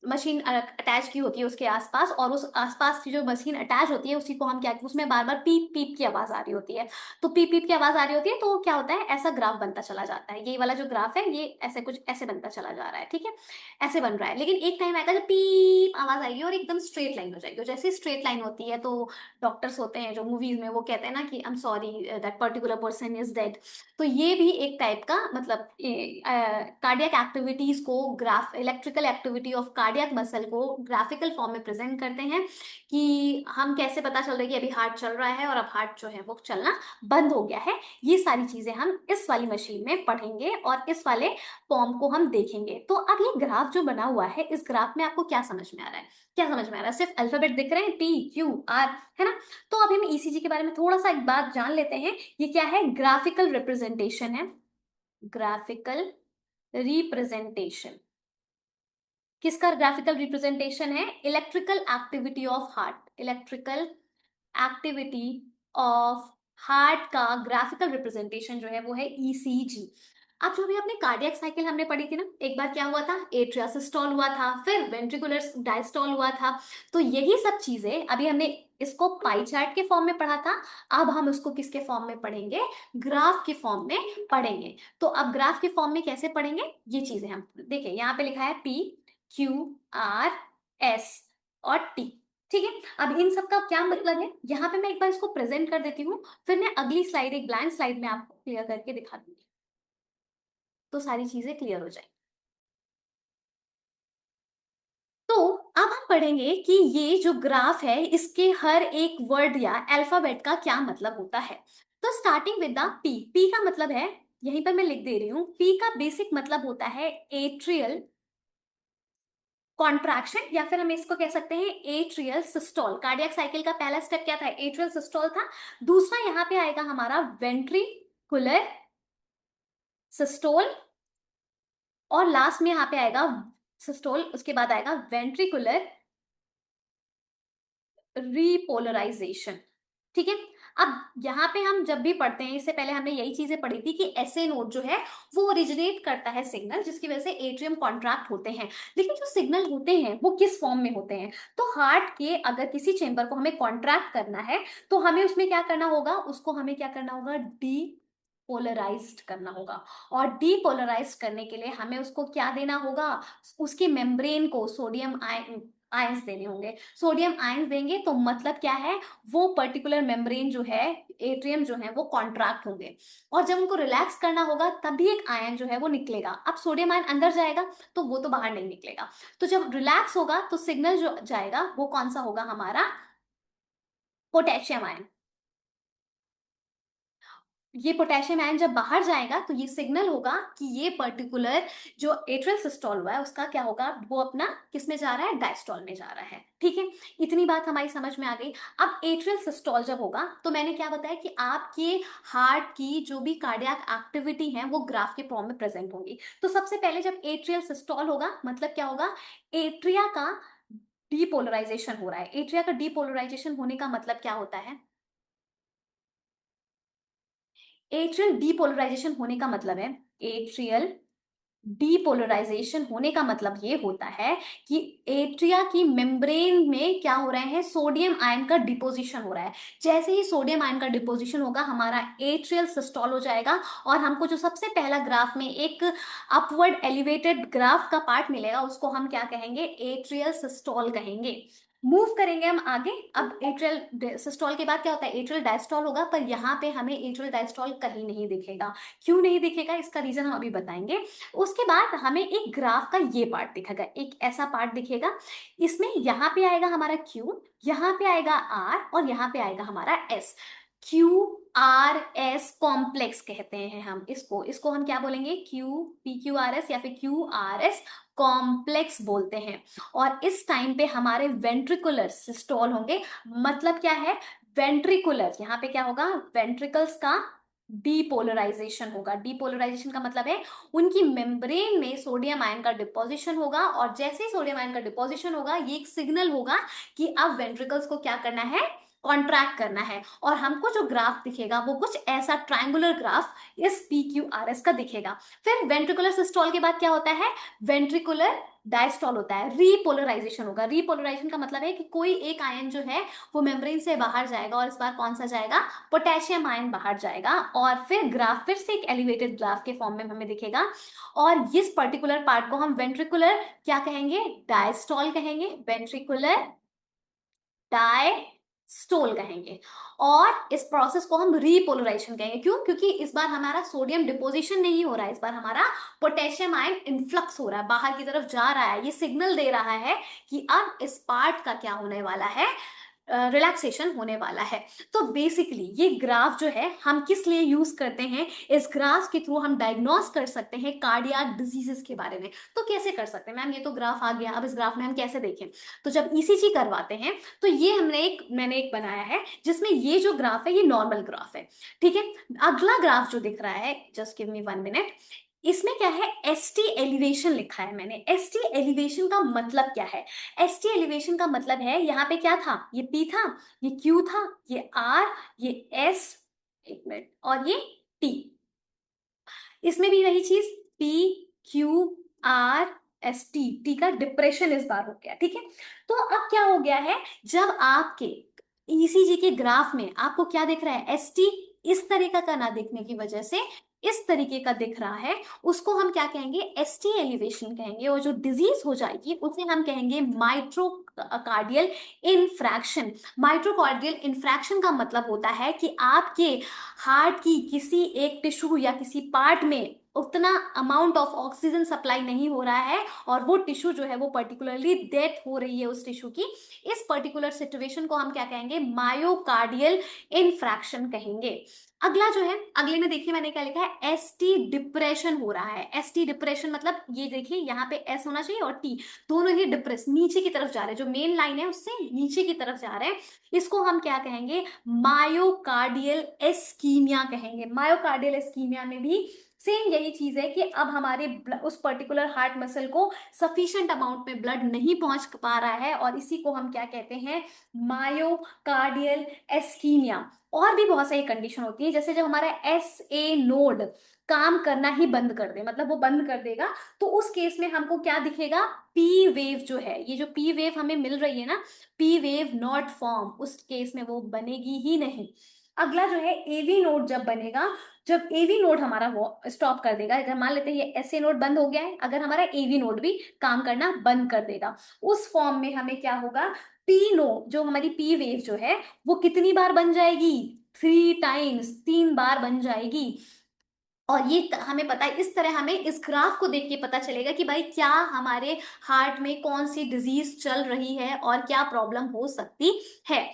मशीन अटैच की होती है उसके आसपास, और उस आसपास की जो मशीन अटैच होती है, उसी को हम क्या, उसमें बार बार पीप पीप की आवाज आ रही होती है। तो पीप पीप की आवाज आ रही होती है, तो क्या होता है, ऐसा ग्राफ बनता चला जाता है। ये वाला जो ग्राफ है, ये ऐसे कुछ ऐसे बनता चला जा रहा है, ठीक है, ऐसे बन रहा है। लेकिन एक टाइम आएगा जब पीप आवाज आएगी और एकदम स्ट्रेट लाइन हो जाएगी। और जैसे स्ट्रेट लाइन होती है, तो डॉक्टर्स होते हैं जो मूवीज में, वो कहते हैं ना कि आई am sorry that particular person is dead. तो ये भी एक टाइप का, मतलब कार्डियक एक्टिविटीज को, graph electrical activity of cardiac muscle को ग्राफिकल फॉर्म में प्रेजेंट करते हैं, कि हम कैसे पता चल रहा है कि अभी हार्ट चल रहा है और अब हार्ट जो है वो चलना बंद हो गया है। ये सारी चीजें हम इस वाली मशीन में पढ़ेंगे और इस वाले फॉर्म को हम देखेंगे। तो अब ये ग्राफ जो बना हुआ है, इस ग्राफ में आपको क्या समझ में आ रहा है, क्या समझ में आ रहा है, सिर्फ अल्फाबेट दिख रहे हैं, पी क्यू आर, है ना। तो अभी हम ईसीजी के बारे में थोड़ा सा एक बात जान लेते हैं। ये क्या है, ग्राफिकल रिप्रेजेंटेशन है। ग्राफिकल रिप्रेजेंटेशन किसका ग्राफिकल रिप्रेजेंटेशन है, electrical activity of heart, electrical activity of heart का ग्राफिकल रिप्रेजेंटेशन जो है वो है ईसीजी। अब जो भी अपने कार्डियक साइकिल हमने पढ़ी थी ना, एक बार क्या हुआ था, एट्रिया सिस्टोल हुआ था, फिर वेंट्रिकुलर डायस्टोल हुआ था। तो यही सब चीजें अभी हमने इसको पाई चार्ट के फॉर्म में पढ़ा था। अब हम उसको किसके फॉर्म में पढ़ेंगे, ग्राफ के फॉर्म में पढ़ेंगे। तो अब ग्राफ के फॉर्म में कैसे पढ़ेंगे, ये चीजें हम देखिए, यहाँ पे लिखा है पी क्यू आर एस और टी, ठीक है। अब इन सब का क्या मतलब है, यहाँ पे मैं एक बार इसको प्रेजेंट कर देती हूँ, फिर मैं अगली स्लाइड, एक ब्लैंक स्लाइड में आपको क्लियर करके दिखा दूंगी, तो सारी चीजें क्लियर हो जाएंगी। तो अब हम पढ़ेंगे कि ये जो ग्राफ है, इसके हर एक वर्ड या अल्फाबेट का क्या मतलब होता है। तो starting with the P, P का मतलब है, यहीं पर मैं लिख दे रही हूँ, पी का बेसिक मतलब होता है एट्रियल कॉन्ट्रैक्शन, या फिर हम इसको कह सकते हैं एट्रियल सिस्टोल। कार्डियक साइकिल का पहला स्टेप क्या था, एट्रियल सिस्टोल था। दूसरा यहाँ पे आएगा हमारा वेंट्रिकुलर सिस्टोल, और लास्ट में यहाँ पे आएगा सिस्टोल, उसके बाद आएगा वेंट्रिकुलर रिपोलराइजेशन, ठीक है। अब यहाँ पे हम जब भी पढ़ते हैं, इससे पहले हमने यही चीजें पढ़ी थी कि एसए नोड जो है वो ओरिजिनेट करता है सिग्नल, जिसकी वजह से एट्रियम कॉन्ट्रैक्ट होते हैं। लेकिन जो सिग्नल होते हैं वो किस फॉर्म में होते हैं, तो हार्ट के अगर किसी चेंबर को हमें कॉन्ट्रैक्ट करना है, तो हमें उसमें क्या करना होगा, उसको हमें क्या करना होगा, डी पोलराइज्ड करना होगा। और डीपोलराइज करने के लिए हमें उसको क्या देना होगा, उसके मेम्ब्रेन को सोडियम आयंस देने होंगे। सोडियम आयंस देंगे तो मतलब क्या है, वो पर्टिकुलर मेम्ब्रेन जो है, एट्रियम जो है वो कॉन्ट्रैक्ट होंगे। और जब उनको रिलैक्स करना होगा, तभी एक आयन जो है वो निकलेगा। अब सोडियम आयन अंदर जाएगा तो वो तो बाहर नहीं निकलेगा। तो जब रिलैक्स होगा तो सिग्नल जो जाएगा वो कौन सा होगा, हमारा पोटेशियम आयन। ये पोटेशियम आयन जब बाहर जाएगा, तो ये सिग्नल होगा कि ये पर्टिकुलर जो एट्रियल सिस्टोल हुआ है, उसका क्या होगा, वो अपना किस में जा रहा है, डायस्टोल में जा रहा है, ठीक है। इतनी बात हमारी समझ में आ गई। अब एट्रियल सिस्टोल जब होगा, तो मैंने क्या बताया कि आपके हार्ट की जो भी कार्डियक एक्टिविटी है वो ग्राफ के फॉर्म में प्रेजेंट होंगी। तो सबसे पहले जब एट्रियल सिस्टोल होगा, मतलब क्या होगा, एट्रिया का डीपोलराइजेशन हो रहा है। एट्रिया का डीपोलराइजेशन होने का मतलब क्या होता है, एट्रियल डीपोलराइजेशन होने का मतलब है, एट्रियल डीपोलराइजेशन होने का मतलब ये होता है कि एट्रिया की मेम्ब्रेन में क्या हो रहे हैं, सोडियम आयन का डिपोजिशन हो रहा है। जैसे ही सोडियम आयन का डिपोजिशन होगा हमारा एट्रियल सिस्टोल हो जाएगा, और हमको जो सबसे पहला ग्राफ में एक अपवर्ड एलिवेटेड ग्राफ का पार्ट मिलेगा उसको हम क्या कहेंगे, एट्रियल सिस्टोल कहेंगे। मूव करेंगे हम आगे। अब एट्रियल सिस्टोल के बाद क्या होता है, एट्रियल डायस्टोल होगा, पर यहाँ पे हमें एट्रियल डायस्टोल कहीं नहीं दिखेगा। क्यों नहीं दिखेगा, इसका रीजन हम अभी बताएंगे। उसके बाद हमें एक ग्राफ का ये पार्ट दिखेगा, एक ऐसा पार्ट दिखेगा, इसमें यहाँ पे आएगा हमारा Q, यहाँ पे आएगा R, और यहाँ पे आएगा हमारा S। QRS कॉम्प्लेक्स कहते हैं हम इसको, इसको हम क्या बोलेंगे, PQRS या फिर QRS कॉम्प्लेक्स बोलते हैं। और इस टाइम पे हमारे वेंट्रिकुलर सिस्टोल होंगे। मतलब क्या है, वेंट्रिकुलर, यहाँ पे क्या होगा, वेंट्रिकल्स का डीपोलराइजेशन होगा। डीपोलराइजेशन का मतलब है उनकी मेम्ब्रेन में सोडियम आयन का डिपोजिशन होगा, और जैसे ही सोडियम आयन का डिपोजिशन होगा ये एक सिग्नल होगा कि अब वेंट्रिकल्स को क्या करना है, कॉन्ट्रैक्ट करना है। और हमको जो ग्राफ दिखेगा वो कुछ ऐसा ट्रायंगुलर ग्राफ इस PQRS का दिखेगा। फिर वेंट्रिकुलर सिस्टोल के बाद क्या होता है, वेंट्रिकुलर डायस्टोल होता है, रीपोलराइजेशन होगा। रीपोलराइजेशन का मतलब है कि कोई एक आयन जो है वो मेम्ब्रेन से बाहर जाएगा, और इस बार कौन सा जाएगा, पोटेशियम आयन बाहर जाएगा, और फिर ग्राफ फिर से एक एलिवेटेड ग्राफ के फॉर्म में हमें दिखेगा। और इस पर्टिकुलर पार्ट को हम वेंट्रिकुलर क्या कहेंगे, डायस्टोल कहेंगे, वेंट्रिकुलर डायस्टोल कहेंगे। और इस प्रोसेस को हम रीपोलराइजेशन कहेंगे। क्यों, क्योंकि इस बार हमारा सोडियम डिपोजिशन नहीं हो रहा है, इस बार हमारा पोटेशियम आयन इनफ्लक्स हो रहा है, बाहर की तरफ जा रहा है। ये सिग्नल दे रहा है कि अब इस पार्ट का क्या होने वाला है, रिलैक्सेशन होने वाला है। तो बेसिकली ये ग्राफ जो है हम किस लिए यूज करते हैं, इस ग्राफ के थ्रू हम डायग्नोस कर सकते हैं कार्डियक डिजीजेस के बारे में। तो कैसे कर सकते हैं मैम, ये तो ग्राफ आ गया, अब इस ग्राफ में हम कैसे देखें। तो जब ECG करवाते हैं तो ये मैंने एक बनाया है जिसमें ये जो ग्राफ है ये नॉर्मल ग्राफ है, ठीक है। अगला ग्राफ जो दिख रहा है, जस्ट गिव मी 1 मिनट, इसमें क्या है, ST एलिवेशन लिखा है मैंने। ST एलिवेशन का मतलब क्या है, ST एलिवेशन का मतलब है, यहाँ पे क्या था, ये P था, ये Q था, ये R, ये S, एक मिनट, और ये T। इसमें भी वही चीज, PQRST का डिप्रेशन इस बार हो गया, ठीक है। तो अब क्या हो गया है, जब आपके ECG के ग्राफ में आपको क्या दिख रहा है, ST इस तरीका का ना दिखने की वजह से इस तरीके का दिख रहा है, उसको हम क्या कहेंगे, ST एलिवेशन कहेंगे। और जो डिजीज हो जाएगी उसे हम कहेंगे माइट्रोकार्डियल इन्फ्रैक्शन। माइट्रोकार्डियल इन्फ्रैक्शन का मतलब होता है कि आपके हार्ट की किसी एक टिश्यू या किसी पार्ट में उतना अमाउंट ऑफ ऑक्सीजन सप्लाई नहीं हो रहा है, और वो टिश्यू जो है वो पर्टिकुलरली डेथ हो रही है उस टिश्यू की। इस पर्टिकुलर सिचुएशन को हम क्या कहेंगे, मायोकार्डियल इन्फ्रैक्शन कहेंगे। अगला जो है, अगले में देखिए मैंने क्या लिखा है, ST डिप्रेशन हो रहा है। ST डिप्रेशन मतलब ये देखिए, यहाँ पे S होना चाहिए और T, दोनों ही डिप्रेस नीचे की तरफ जा रहे हैं, जो मेन लाइन है उससे नीचे की तरफ जा रहे हैं। इसको हम क्या कहेंगे, मायोकार्डियल एस्कीमिया कहेंगे। मायोकार्डियल एस्कीमिया में भी सेम यही चीज है कि अब हमारे उस पर्टिकुलर हार्ट मसल को सफिशिएंट अमाउंट में ब्लड नहीं पहुंच पा रहा है, और इसी को हम क्या कहते हैं, मायोकार्डियल एस्कीमिया। और भी बहुत सारी कंडीशन होती है, जैसे जब हमारा SA नोड काम करना ही बंद कर दे, मतलब वो बंद कर देगा, तो उस केस में हमको क्या दिखेगा, P वेव जो है, ये जो P वेव हमें मिल रही है ना, P वेव नॉट फॉर्म, उस केस में वो बनेगी ही नहीं। अगला जो है AV नोड जब बनेगा, जब AV नोड हमारा वो स्टॉप कर देगा, अगर मान लेते हैं ये SA नोड बंद हो गया है, अगर हमारा AV नोड भी काम करना बंद कर देगा, उस फॉर्म में हमें क्या होगा, P नोड, जो हमारी P वेव जो है वो कितनी बार बन जाएगी, 3 टाइम्स, 3 बार बन जाएगी। और ये हमें पता है, इस तरह हमें इस ग्राफ को देख के पता चलेगा कि भाई क्या हमारे हार्ट में कौन सी डिजीज चल रही है और क्या प्रॉब्लम हो सकती है।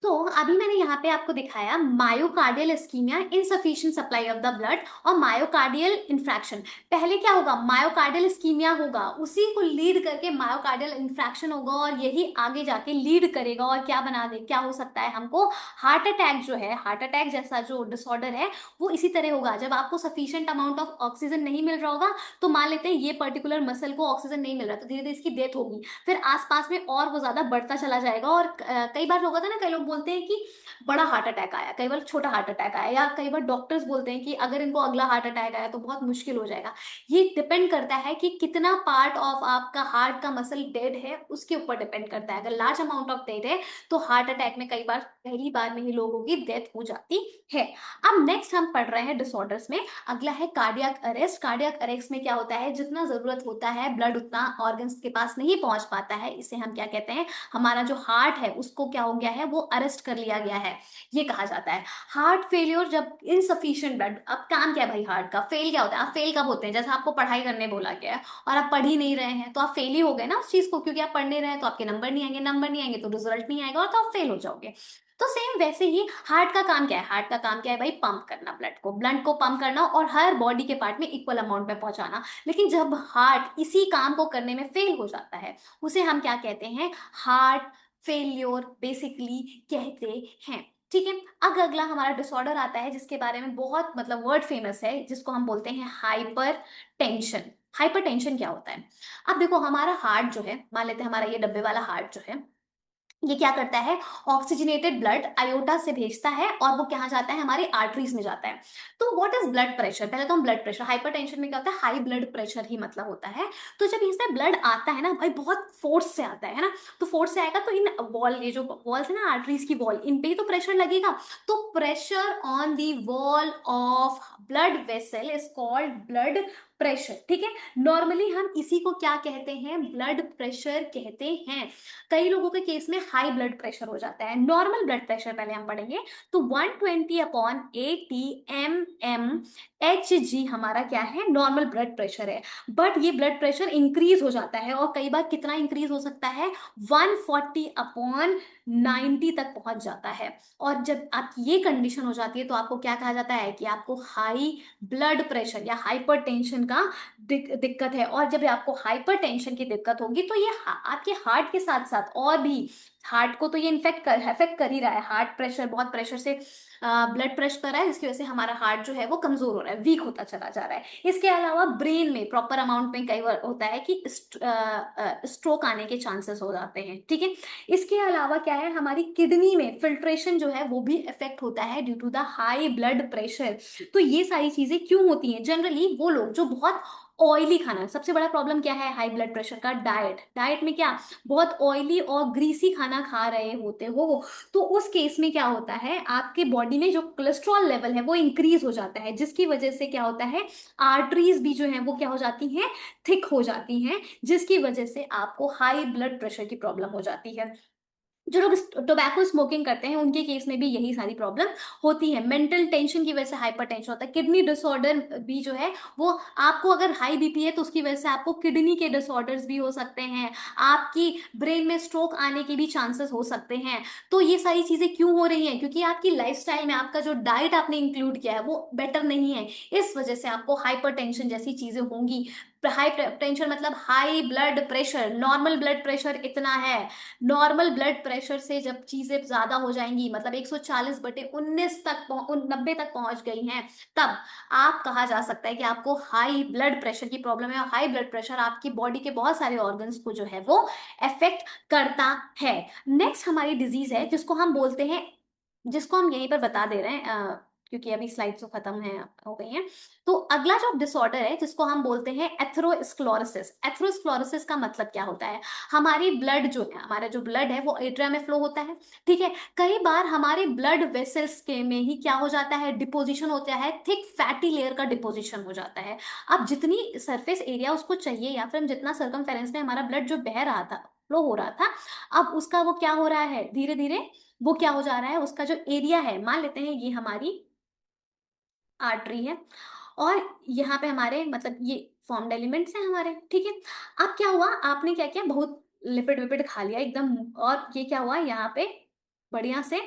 तो अभी मैंने यहाँ पे आपको दिखाया myocardial ischaemia, insufficient supply of the blood, और मायोकार्डियल इन्फ्रैक्शन। पहले क्या होगा, मायोकार्डियल इस्कीमिया होगा, उसी को लीड करके मायोकार्डियल इन्फ्रैक्शन होगा, और यही आगे जाके लीड करेगा और क्या बना दे, क्या हो सकता है हमको, हार्ट अटैक जो है, हार्ट अटैक जैसा जो डिसऑर्डर है वो इसी तरह होगा। जब आपको सफिशियंट अमाउंट ऑफ ऑक्सीजन नहीं मिल रहा होगा, तो मान लेते हैं ये पर्टिकुलर मसल को ऑक्सीजन नहीं मिल रहा, तो धीरे धीरे इसकी डेथ होगी, फिर आसपास में और वो ज्यादा बढ़ता चला जाएगा। और कई बार होगा था ना, कई लोग बोलते हैं कि बड़ा हार्ट अटैक आया, कई बार छोटा हार्ट अटैक आया, या कई बार डॉक्टर्स बोलते हैं कि अगर इनको अगला हार्ट अटैक आया तो बहुत मुश्किल हो जाएगा। ये डिपेंड करता है कि कितना पार्ट ऑफ आपका हार्ट का मसल डेड है, उसके ऊपर डिपेंड करता है। अगर लार्ज अमाउंट ऑफ डेड है तो हार्ट अटैक में कई बार पहली बार में ही लोगों की डेथ हो जाती है। अब नेक्स्ट हम पढ़ रहे हैं डिसऑर्डर्स में, अगला है कार्डियक अरेस्ट। कार्डियक अरेस्ट में क्या होता है, जितना जरूरत होता है ब्लड उतना ऑर्गन्स के पास नहीं पहुंच पाता है, इसे हम क्या कहते हैं, हमारा जो हार्ट है उसको क्या हो गया है, वो अरेस्ट कर लिया गया है, ये कहा जाता है। हार्ट फेलियर, जब इनसफिशिएंट ब्लड, अब काम क्या है भाई हार्ट का, फेल क्या होता है, आप फेल कब होते हैं, जैसे आपको पढ़ाई करने बोला गया है और आप पढ़ ही नहीं रहे हैं तो आप फेल ही हो गए ना उस चीज को, क्योंकि आप पढ़ नहीं रहे हैं तो आपके नंबर नहीं आएंगे, नंबर नहीं आएंगे तो रिजल्ट नहीं आएगा और तो आप फेल हो जाओगे। तो सेम वैसे ही हार्ट का काम क्या है, हार्ट का काम क्या है भाई, पंप करना, ब्लड को पंप करना और हर बॉडी के पार्ट में इक्वल अमाउंट में पहुंचाना। लेकिन जब हार्ट इसी काम को करने में फेल हो जाता है, उसे हम क्या कहते हैं, हार्ट फेल्योर बेसिकली कहते हैं। ठीक है, अब अगला हमारा डिसऑर्डर आता है जिसके बारे में बहुत मतलब वर्ड फेमस है, जिसको हम बोलते हैं हाइपर टेंशन। हाइपर टेंशन क्या होता है, अब देखो हमारा हार्ट जो है, मान लेते हैं हमारा ये डब्बे वाला हार्ट जो है, ये क्या करता है, ऑक्सीजनेटेड ब्लड आयोटा से भेजता है और वो कहाँ जाता है, हमारी आर्टरीज में जाता है। तो व्हाट इज ब्लड प्रेशर, पहले तो हम ब्लड प्रेशर, हाइपरटेंशन में क्या होता है, हाई ब्लड प्रेशर ही मतलब होता है। तो जब इसमें ब्लड आता है ना भाई, बहुत फोर्स से आता है ना, तो फोर्स से आएगा तो इन वॉल, ये जो वॉल्स है ना आर्टरीज की वॉल, इन पे ही तो प्रेशर लगेगा। तो pressure on the wall of blood vessel is called blood pressure. ठीक है, नॉर्मली हम इसी को क्या कहते हैं, ब्लड प्रेशर कहते हैं। कई लोगों के केस में हाई ब्लड प्रेशर हो जाता है। नॉर्मल ब्लड प्रेशर पहले हम पढ़ेंगे, तो 120/80 mm Hg हमारा क्या है, नॉर्मल ब्लड प्रेशर है। बट ये ब्लड प्रेशर इंक्रीज हो जाता है और कई बार कितना इंक्रीज हो सकता है, 140/90 तक पहुंच जाता है। और जब आप ये कंडीशन हो जाती है तो आपको क्या कहा जाता है कि आपको हाई ब्लड प्रेशर या हाइपरटेंशन का दिक्कत है। और जब आपको हाइपरटेंशन की दिक्कत होगी तो ये आपके हार्ट के साथ साथ और भी, हार्ट को तो ये अफेक्ट कर ही रहा है, हार्ट प्रेशर, बहुत प्रेशर से ब्लड प्रेशर कर रहा है, जिसकी वजह से हमारा हार्ट जो है वो कमजोर हो रहा है, वीक होता चला जा रहा है। इसके अलावा ब्रेन में प्रॉपर अमाउंट में कई बार होता है कि स्ट्रोक आने के चांसेस हो जाते हैं। ठीक है, इसके अलावा क्या है, हमारी किडनी में फिल्ट्रेशन जो है वो भी इफेक्ट होता है due to the high blood pressure. तो ये सारी चीजें क्यों होती हैं, जनरली वो लोग जो बहुत ऑयली खाना, सबसे बड़ा प्रॉब्लम क्या है हाई ब्लड प्रेशर का, डाइट में क्या, बहुत ऑयली और ग्रीसी खाना खा रहे होते हो, तो उस केस में क्या होता है, आपके बॉडी में जो कोलेस्ट्रॉल लेवल है वो इंक्रीज हो जाता है, जिसकी वजह से क्या होता है, आर्टरीज भी जो है वो क्या हो जाती हैं, थिक हो जाती हैं, जिसकी वजह से आपको हाई ब्लड प्रेशर की प्रॉब्लम हो जाती है। जो लोग टोबैको स्मोकिंग करते हैं उनके केस में भी यही सारी प्रॉब्लम होती है। मेंटल टेंशन की वजह से हाइपर टेंशन होता है। किडनी डिसऑर्डर भी जो है वो, आपको अगर हाई बीपी है तो उसकी वजह से आपको किडनी के डिसऑर्डर्स भी हो सकते हैं, आपकी ब्रेन में स्ट्रोक आने के भी चांसेस हो सकते हैं। तो ये सारी चीजें क्यों हो रही हैं, क्योंकि आपकी लाइफस्टाइल में आपका जो डाइट आपने इंक्लूड किया है वो बेटर नहीं है, इस वजह से आपको हाइपर टेंशन जैसी चीजें होंगी। हाई टेंशन मतलब high blood pressure, normal blood pressure इतना है, नॉर्मल ब्लड प्रेशर से जब चीजें ज्यादा हो जाएंगी, मतलब 140/19 तक 90 तक पहुंच गई हैं, तब आप कहा जा सकता है कि आपको हाई ब्लड प्रेशर की प्रॉब्लम है। और हाई ब्लड प्रेशर आपकी बॉडी के बहुत सारे ऑर्गन्स को जो है वो अफेक्ट करता है। नेक्स्ट हमारी डिजीज है जिसको हम बोलते हैं, जिसको हम यहीं पर बता दे रहे हैं क्योंकि अभी स्लाइड्स तो खत्म है, हो गई हैं। तो अगला जो डिसऑर्डर है जिसको हम बोलते हैं एथेरोस्क्लेरोसिस। एथेरोस्क्लेरोसिस का मतलब क्या होता है, हमारी ब्लड जो है, हमारा जो ब्लड है वो एट्रिया में फ्लो होता है। ठीक है, कई बार हमारे ब्लड वेसल्स के में ही क्या हो जाता है, डिपोजिशन होता है, थिक फैटी लेयर का डिपोजिशन हो जाता है। अब जितनी सरफेस एरिया उसको चाहिए, या फिर हम जितना सर्कमफेरेंस में हमारा ब्लड जो बह रहा था, फ्लो हो रहा था, अब उसका वो क्या हो रहा है, धीरे धीरे वो क्या हो जा रहा है, उसका जो एरिया है, मान लेते हैं ये हमारी आर्टरी है और यहाँ पे हमारे मतलब ये फॉर्म्ड एलिमेंट्स हैं हमारे। ठीक है, अब क्या हुआ, आपने क्या किया, बहुत लिपिड विपिड खा लिया एकदम, और ये क्या हुआ यहाँ पे बढ़िया से,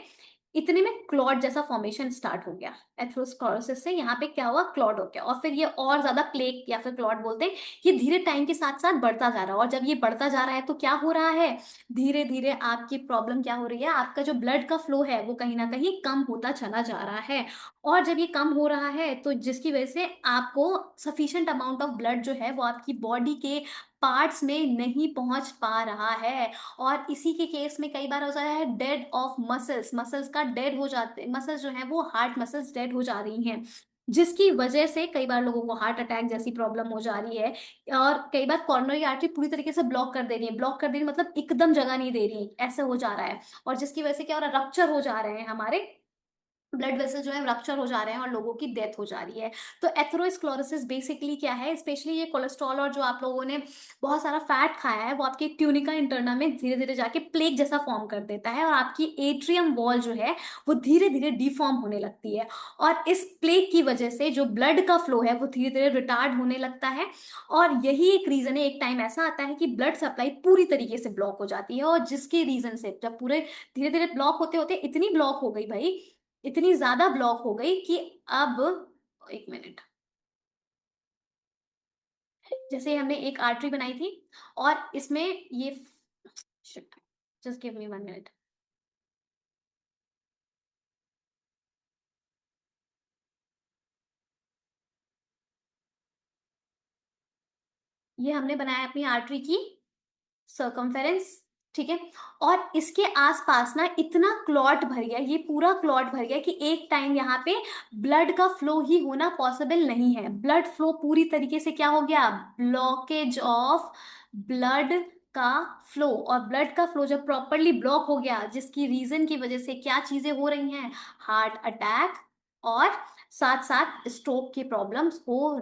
इतने में क्लॉट जैसा फॉर्मेशन स्टार्ट हो गया। एथेरोस्क्लेरोसिस से यहाँ पे क्या हुआ, क्लॉट हो गया, और फिर ये और ज्यादा प्लेक या फिर क्लॉट बोलते हैं, ये धीरे टाइम के साथ साथ बढ़ता जा रहा है। और जब ये बढ़ता जा रहा है तो क्या हो रहा है, धीरे धीरे आपकी प्रॉब्लम क्या हो रही है, आपका जो ब्लड का फ्लो है वो कहीं ना कहीं कम होता चला जा रहा है। और जब ये कम हो रहा है तो जिसकी वजह से आपको सफिशिएंट अमाउंट ऑफ ब्लड जो है वो आपकी बॉडी के पार्ट्स में नहीं पहुंच पा रहा है। और इसी के केस में कई बार हो जाता है डेड ऑफ मसल्स, मसल्स का डेड हो जाते, मसल्स जो है वो हार्ट मसल्स डेड हो जा रही हैं, जिसकी वजह से कई बार लोगों को हार्ट अटैक जैसी प्रॉब्लम हो जा रही है। और कई बार कॉर्नरी आर्टरी पूरी तरीके से ब्लॉक कर दे रही है, ब्लॉक कर दे रही है मतलब एकदम जगह नहीं दे रही, ऐसे हो जा रहा है। और जिसकी वजह से क्या हो रहा है, रप्चर हो जा रहे हैं, हमारे ब्लड वेसल जो है रप्चर हो जा रहे हैं और लोगों की डेथ हो जा रही है। तो एथेरोस्क्लेरोसिस बेसिकली क्या है, स्पेशली ये कोलेस्ट्रॉल और जो आप लोगों ने बहुत सारा फैट खाया है वो आपकी ट्यूनिका इंटरना में धीरे धीरे जाके प्लेक जैसा फॉर्म कर देता है, और आपकी एट्रियम वॉल जो है वो धीरे धीरे डिफॉर्म होने लगती है। और इस प्लेक की वजह से जो ब्लड का फ्लो है वो धीरे धीरे रिटार्ड होने लगता है। और यही एक रीजन है, एक टाइम ऐसा आता है कि ब्लड सप्लाई पूरी तरीके से ब्लॉक हो जाती है, और जिसके रीजन से जब पूरे धीरे धीरे ब्लॉक होते होते इतनी ब्लॉक हो गई भाई, इतनी ज्यादा ब्लॉक हो गई कि अब, एक मिनट, जैसे हमने एक आर्टरी बनाई थी और इसमें ये, जस्ट गिव मी 1 मिनट। ये हमने बनाया अपनी आर्टरी की सर्कमफेरेंस, ठीक है। और इसके आसपास ना इतना क्लॉट भर गया, ये पूरा क्लॉट भर गया कि एक टाइम यहाँ पे ब्लड का फ्लो ही होना पॉसिबल नहीं है। ब्लड फ्लो पूरी तरीके से क्या हो गया, ब्लॉकेज ऑफ ब्लड का फ्लो। और ब्लड का फ्लो जब प्रॉपरली ब्लॉक हो गया, जिसकी रीजन की वजह से क्या चीजें हो रही हैं, हार्ट अटैक और साथ साथ स्ट्रोक के प्रॉब्लम्स हो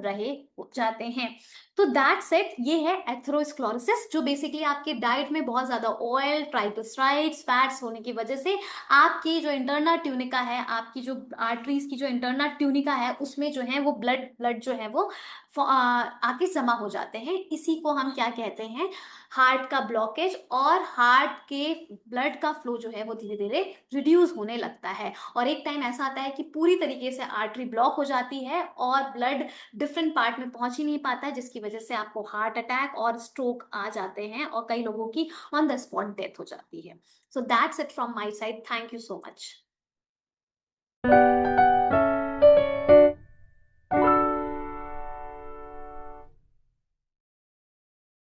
जाते हैं। तो दैट्स इट, ये है एथेरोस्क्लेरोसिस, जो बेसिकली आपके डाइट में बहुत ज्यादा ऑयल, ट्राइग्लिसराइड्स, फैट्स होने की वजह से आपकी जो इंटरनल ट्यूनिका है, आपकी जो आर्टरीज की जो इंटरनल ट्यूनिका है उसमें जो है वो ब्लड ब्लड जो है वो आके जमा हो जाते हैं। इसी को हम क्या कहते हैं, हार्ट का ब्लॉकेज, और हार्ट के ब्लड का फ्लो जो है वो धीरे धीरे रिड्यूस होने लगता है। और एक टाइम ऐसा आता है कि पूरी तरीके से आर्टरी ब्लॉक हो जाती है और ब्लड डिफरेंट पार्ट में पहुंच ही नहीं पाता है, जिसकी वजह से आपको हार्ट अटैक और स्ट्रोक आ जाते हैं और कई लोगों की ऑन द स्पॉट डेथ हो जाती है। So that's it from my side, thank you so much.